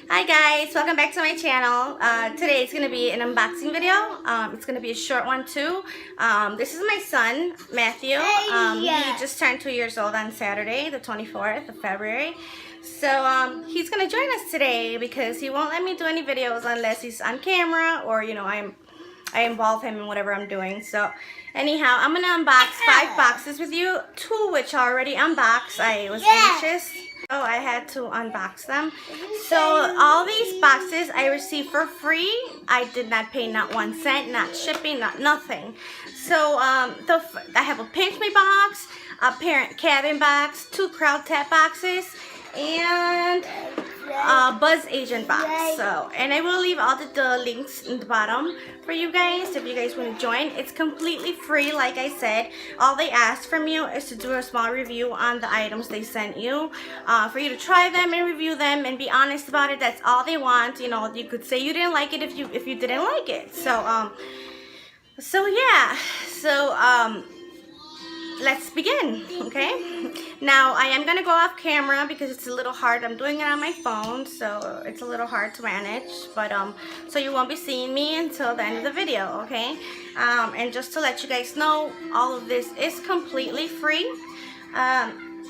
Hi guys, welcome back to my channel. Today it's going to be an unboxing video. It's going to be a short one too. This is my son, Matthew. He just turned 2 years old on Saturday, the 24th of February. So he's going to join us today because he won't let me do any videos unless he's on camera or, you know, I involve him in whatever I'm doing. So anyhow, I'm going to unbox 5 boxes with you, 2 which are already unboxed. I was anxious. So I had to unbox them. So all these boxes I received for free. I did not pay not 1 cent, not shipping, not nothing. So I have a PINCHME box, a parent cabin box, 2 CRIWDTAP boxes, and a BZZAGENT box. So, and I will leave all the links in the bottom for you guys if you guys want to join. It's completely free, like I said. All they asked from you is to do a small review on the items they sent you, for you to try them and review them and be honest about it. That's all they want. You know, you could say you didn't like it if you didn't like it. So yeah. So let's begin, okay? Now, I am going to go off camera because it's a little hard. I'm doing it on my phone, so it's a little hard to manage. But, so you won't be seeing me until the end of the video, okay? And just to let you guys know, all of this is completely free.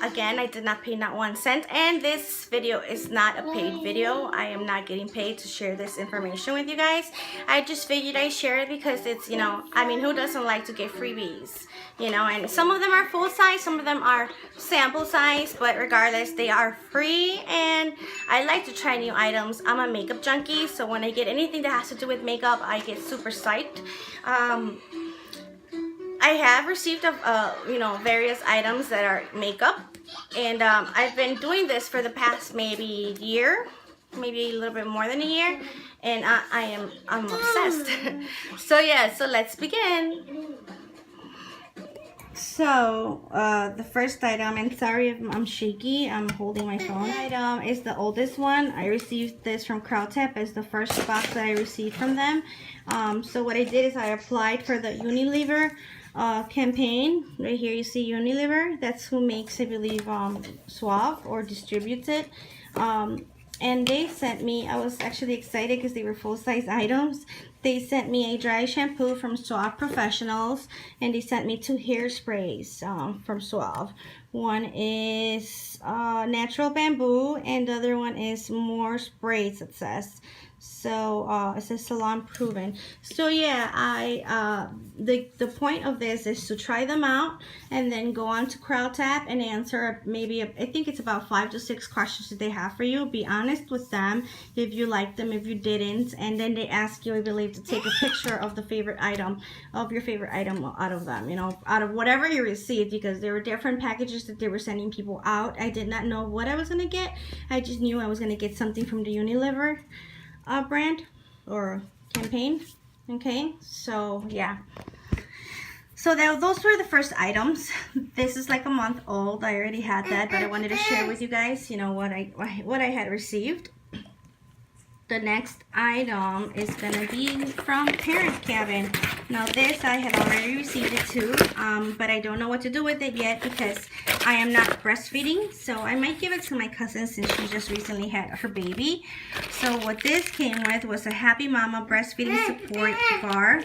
Again, I did not pay not 1 cent, and this video is not a paid video. I am not getting paid to share this information with you guys. I just figured I share it because it's, you know, I mean, who doesn't like to get freebies? You know, and some of them are full size, some of them are sample size, but regardless, they are free, and I like to try new items. I'm a makeup junkie, so when I get anything that has to do with makeup, I get super psyched. I have received, you know, various items that are makeup, and I've been doing this for the past maybe year, maybe a little bit more than a year, and I'm obsessed. So yeah, so let's begin. So the first item, and sorry if I'm shaky, I'm holding my phone. Item is the oldest one. I received this from CRIWDTAP as the first box that I received from them. So what I did is I applied for the Unilever campaign. Right here you see Unilever. That's who makes, I believe, Suave or distributes it. And they sent me, I was actually excited because they were full-size items. They sent me a dry shampoo from Suave Professionals, and they sent me 2 hairsprays from Suave. One is natural bamboo, and the other one is more sprays, it says. So it says salon proven. So yeah, the point of this is to try them out and then go on to CRIWDTAP and answer maybe I think it's about 5 to 6 questions that they have for you. Be honest with them if you like them, if you didn't, and then they ask you, I believe, to take a picture of the favorite item, of your favorite item out of them, you know, out of whatever you received, because there were different packages that they were sending people out. I did not know what I was gonna get. I just knew I was gonna get something from the Unilever brand or campaign. Okay, so yeah, so those were the first items. This is like a month old. I already had that, but I wanted to share with you guys, you know, what I had received. The next item is gonna be from Parent Cabin. Now this I had already received it too, but I don't know what to do with it yet because I am not breastfeeding. So I might give it to my cousin since she just recently had her baby. So what this came with was a Happy Mama breastfeeding support bar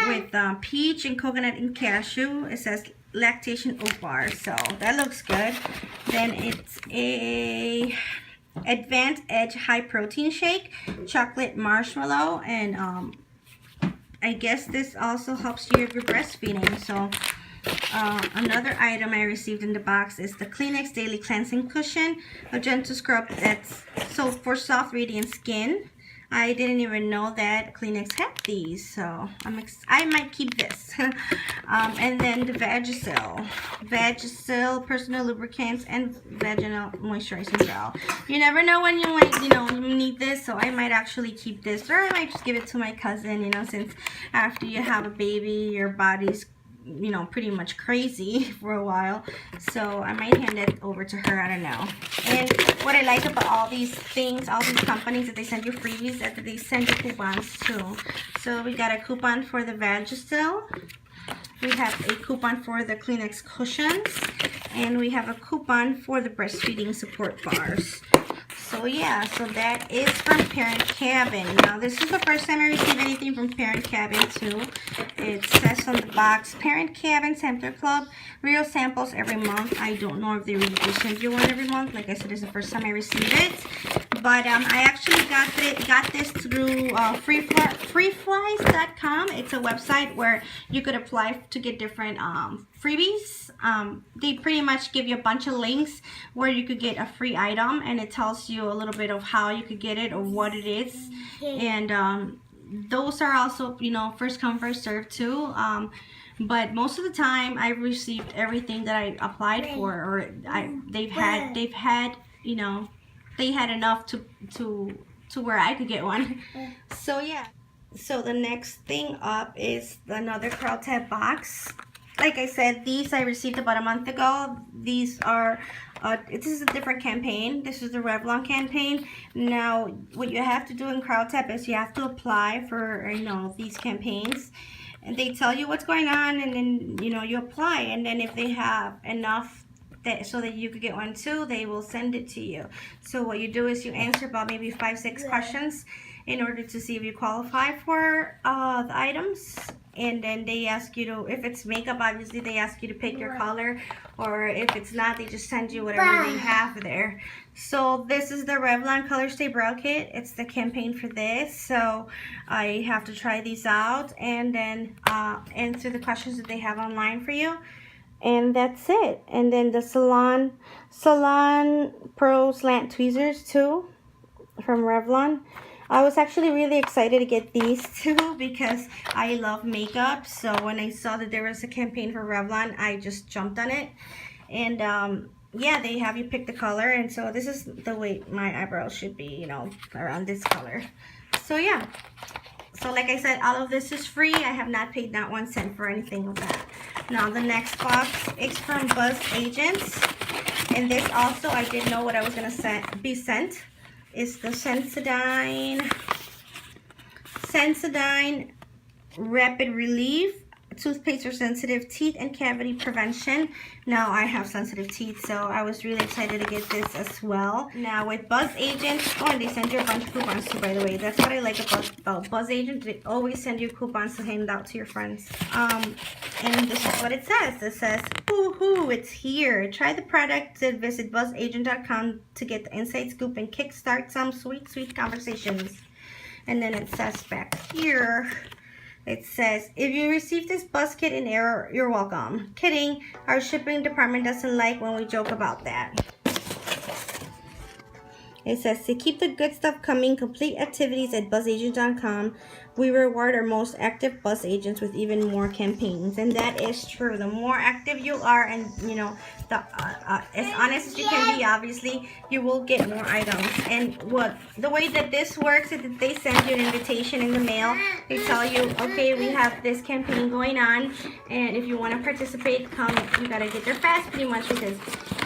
with peach and coconut and cashew. It says lactation oat bar, so that looks good. Then it's a Advanced Edge high protein shake, chocolate marshmallow, and I guess this also helps you if you're breastfeeding. So another item I received in the box is the Kleenex Daily Cleansing Cushion, a gentle scrub that's so for soft radiant skin. I didn't even know that Kleenex had these, so I might keep this. And then the Vagisil personal lubricants and vaginal moisturizing gel. You never know when you might, you know, you need this, so I might actually keep this, or I might just give it to my cousin, you know, since after you have a baby, your body's, you know, pretty much crazy for a while. So I might hand it over to her, I don't know. And what I like about all these things, all these companies that they send you freebies, that they send you coupons too. So we got a coupon for the Vagisil. We have a coupon for the Kleenex cushions, and we have a coupon for the breastfeeding support bars. So yeah, so that is from Parent Cabin. Now this is the first time I received anything from Parent Cabin too. It says on the box, Parent Cabin Sampler Club, real samples every month. I don't know if they really do send you one every month. Like I said, it's the first time I received it. But I actually got this through FREEFLYES.com. It's a website where you could apply to get different freebies. They pretty much give you a bunch of links where you could get a free item, and it tells you a little bit of how you could get it or what it is. And those are also, you know, first come first serve too. But most of the time I've received everything that I applied for, or they've had you know, they had enough to where I could get one. So yeah. So the next thing up is another CRIWDTAP box. Like I said, these I received about a month ago. These are, this is a different campaign. This is the Revlon campaign. Now, what you have to do in CRIWDTAP is you have to apply for, you know, these campaigns. And they tell you what's going on, and then, you know, you apply. And then if they have enough so that you could get one too, they will send it to you. So what you do is you answer about maybe 5-6 questions in order to see if you qualify for the items. And then they ask you to, if it's makeup, obviously they ask you to pick your color, or if it's not, they just send you whatever they have there. So this is the Revlon Color Stay Brow Kit. It's the campaign for this, so I have to try these out and then answer the questions that they have online for you. And that's it. And then the Salon Pro Slant Tweezers too from Revlon. I was actually really excited to get these too because I love makeup. So when I saw that there was a campaign for Revlon, I just jumped on it. And yeah, they have you pick the color. And so this is the way my eyebrows should be, you know, around this color. So yeah. So like I said, all of this is free. I have not paid not 1 cent for anything of that. Now the next box is from BZZAGENT. And this also, I didn't know what I was going to be sent. It's the Sensodyne Rapid Relief toothpaste for sensitive teeth and cavity prevention. Now I have sensitive teeth, so I was really excited to get this as well. Now with BZZAGENT, oh, and they send you a bunch of coupons too, by the way. That's what I like about BZZAGENT. They always send you coupons to hand out to your friends. And this is what it says. It says, woohoo, it's here. Try the product and visit BZZAGENT.com to get the inside scoop and kickstart some sweet, sweet conversations. And then it says back here, it says, if you receive this buzz kit in error, you're welcome. Kidding, our shipping department doesn't like when we joke about that. It says, to keep the good stuff coming, complete activities at BZZAGENT.com. We reward our most active buzz agents with even more campaigns. And that is true. The more active you are, and you know, as honest as you can be, obviously, you will get more items. And the way that this works is that they send you an invitation in the mail. They tell you, okay, we have this campaign going on, and if you want to participate, come. You gotta get there fast, pretty much, because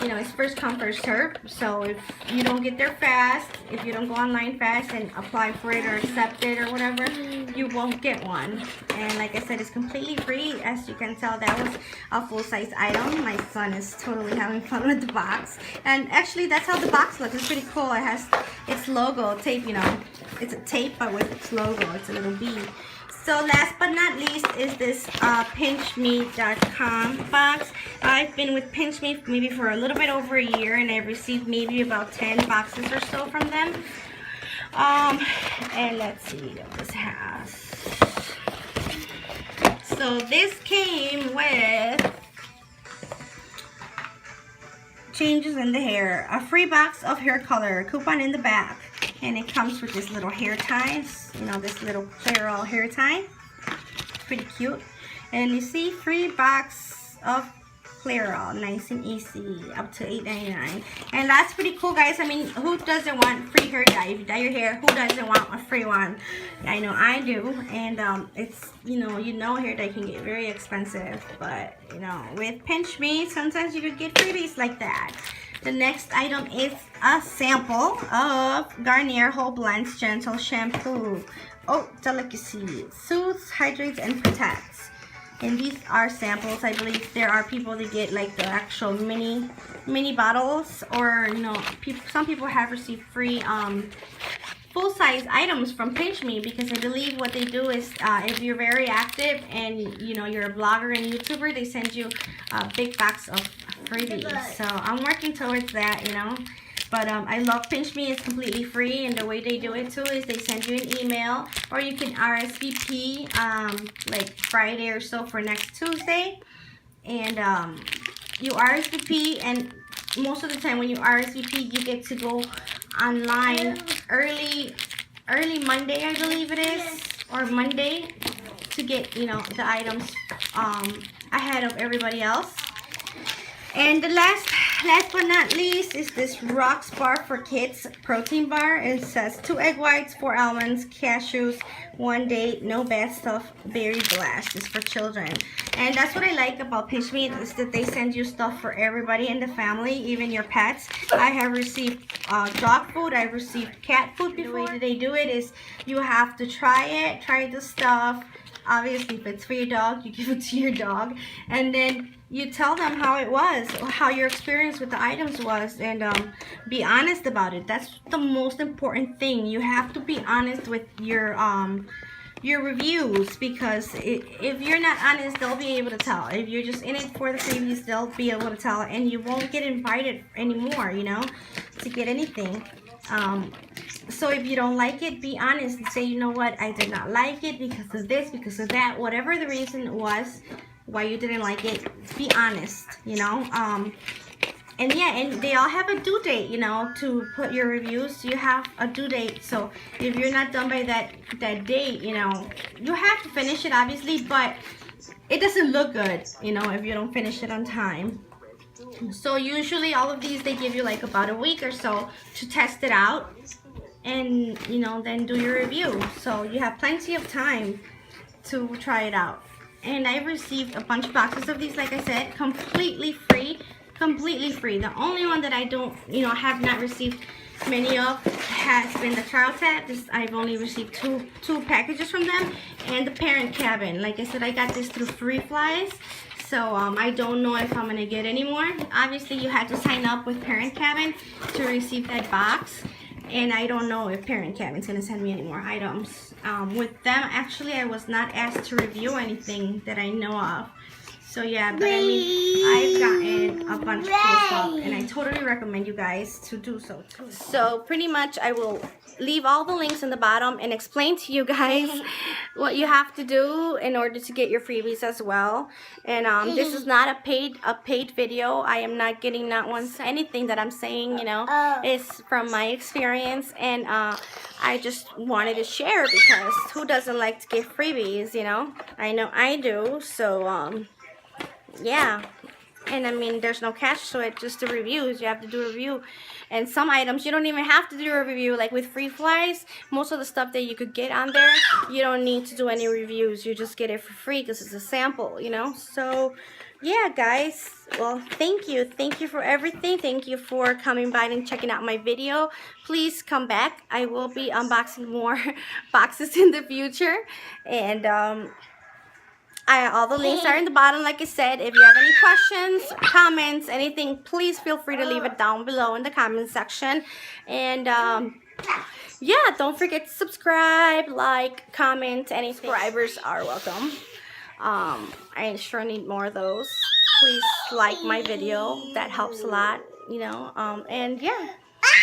you know it's first come first serve. So if you don't get there fast, if you don't go online fast and apply for it or accept it or whatever, you won't get one. And like I said, it's completely free. As you can tell, that was a full-size item. My son is totally having fun with the box. And actually, that's how the box looks. It's pretty cool. It has its logo tape, you know. It's a tape, but with its logo. It's a little bee. So last but not least is this PINCHME.com box. I've been with PINCHME maybe for a little bit over a year, and I've received maybe about 10 boxes or so from them. And let's see what this has. So this came with changes in the hair, a free box of hair color, coupon in the back, and it comes with this little hair ties, you know, this little Clairol hair tie. Pretty cute. And you see, free box of Clairol, nice and easy, up to $8.99. And that's pretty cool, guys. I mean, who doesn't want free hair dye? If you dye your hair, who doesn't want a free one? I know I do. And it's, you know hair dye can get very expensive, but you know, with PINCHME, sometimes you could get freebies like that. The next item is a sample of Garnier Whole Blends Gentle Shampoo. Oh, delicacy. Soothes, hydrates, and protects. And these are samples. I believe there are people that get like the actual mini bottles, or you know, some people have received free full-size items from PINCHME, because I believe what they do is if you're very active and you know you're a blogger and YouTuber, they send you a big box of freebies. So I'm working towards that, you know. But I love PINCHME. It's completely free, and the way they do it too is they send you an email, or you can RSVP like Friday or so for next Tuesday, and you RSVP, and most of the time when you RSVP, you get to go online early Monday, I believe it is, or Monday, to get, you know, the items ahead of everybody else. And the last but not least is this Rocks Bar for Kids protein bar. It says 2 egg whites, 4 almonds, cashews, 1 date, no bad stuff, berry blast. It's for children. And that's what I like about PINCHME, is that they send you stuff for everybody in the family, even your pets. I have received dog food, I've received cat food before. The way that they do it is you have to try the stuff. Obviously, if it's for your dog, you give it to your dog, and then you tell them how it was, how your experience with the items was, and be honest about it. That's the most important thing. You have to be honest with your reviews, because if you're not honest, they'll be able to tell. If you're just in it for the freebies, they'll be able to tell, and you won't get invited anymore, you know, to get anything. So if you don't like it, be honest and say, you know what, I did not like it because of this, because of that, whatever the reason was why you didn't like it. Be honest, you know. And yeah, and they all have a due date, you know, to put your reviews. You have a due date, so if you're not done by that date, you know, you have to finish it, obviously, but it doesn't look good, you know, if you don't finish it on time. So usually all of these, they give you like about a week or so to test it out, and you know, then do your review. So you have plenty of time to try it out. And I received a bunch of boxes of these, like I said, completely free. The only one that I don't, you know, have not received many of has been the CRIWDTAP. I've only received two packages from them, and the parent cabin. Like I said, I got this through FREEFLYES. So I don't know if I'm gonna get any more. Obviously, you had to sign up with Parent Cabin to receive that box, and I don't know if Parent Cabin's gonna send me any more items. With them, actually, I was not asked to review anything that I know of. So yeah, but I mean, I've gotten a bunch of cool stuff, and I totally recommend you guys to do so too. So pretty much I will leave all the links in the bottom and explain to you guys what you have to do in order to get your freebies as well. And this is not a paid video. I am not getting not once anything that I'm saying, you know, is from my experience, and I just wanted to share, because who doesn't like to get freebies, you know? I know I do. So yeah, and I mean, there's no catch to it, just the reviews. You have to do a review, and some items you don't even have to do a review. Like with FREEFLYES, most of the stuff that you could get on there, you don't need to do any reviews. You just get it for free because it's a sample, you know. So yeah, guys, well, thank you for everything. Thank you for coming by and checking out my video. Please come back. I will be unboxing more boxes in the future, and all the links are in the bottom, like I said. If you have any questions, comments, anything, please feel free to leave it down below in the comment section. And yeah, don't forget to subscribe, like, comment, any subscribers are welcome. I sure need more of those. Please like my video, that helps a lot, you know. And yeah,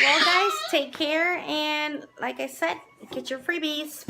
well guys, take care, and like I said, get your freebies.